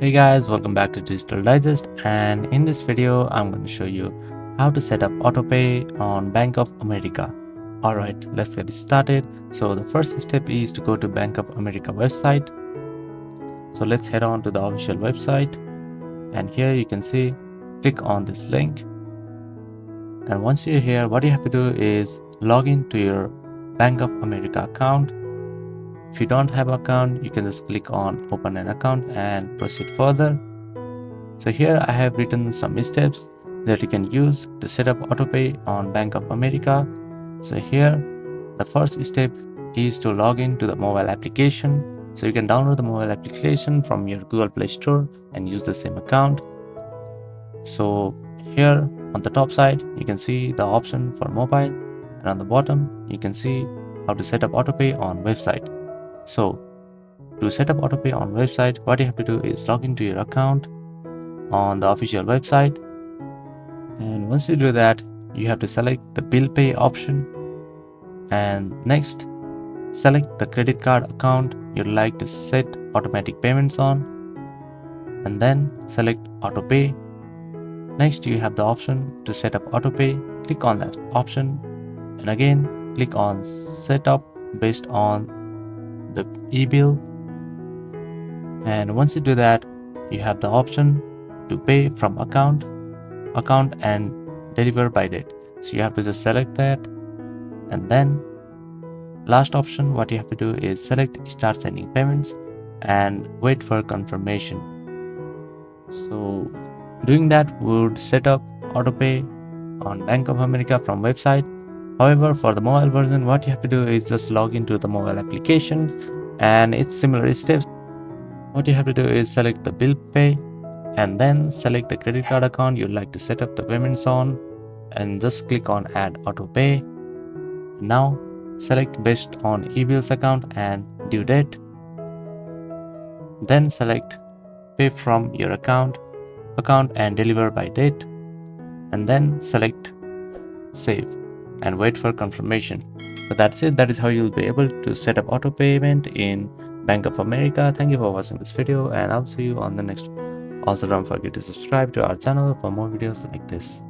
Hey guys, welcome back to Digital Digest, and in this video I'm going to show you how to set up Autopay on Bank of America. Alright, let's get started. So the first step is to go to Bank of America website. So let's head on to the official website, and here you can see click on this link, and once you're here what you have to do is log in to your Bank of America account. If you don't have an account, you can just click on open an account and proceed further. So here I have written some steps that you can use to set up Autopay on Bank of America. So here the first step is to log in to the mobile application. So you can download the mobile application from your Google Play Store and use the same account. So here on the top side you can see the option for mobile, and on the bottom you can see how to set up Autopay on website. So to set up Autopay on website, what you have to do is log into your account on the official website, and once you do that you have to select the bill pay option, and next select the credit card account you'd like to set automatic payments on, and then select Autopay. Next you have the option to set up Autopay. Click on that option and again click on setup based on the e-bill, and once you do that you have the option to pay from account and deliver by date. So you have to just select that, and then last option what you have to do is select start sending payments and wait for confirmation. So doing that would set up Autopay on Bank of America from website. However, for the mobile version what you have to do is just log into the mobile application, and it's similar steps. What you have to do is select the bill pay and then select the credit card account you'd like to set up the payments on, and just click on add Autopay. Now select based on e-bills account and due date, then select pay from your account and deliver by date, and then select save and wait for confirmation. So that's it. That is how you'll be able to set up auto payment in Bank of America. Thank you for watching this video, and I'll see you on the next one. Also, don't forget to subscribe to our channel for more videos like this.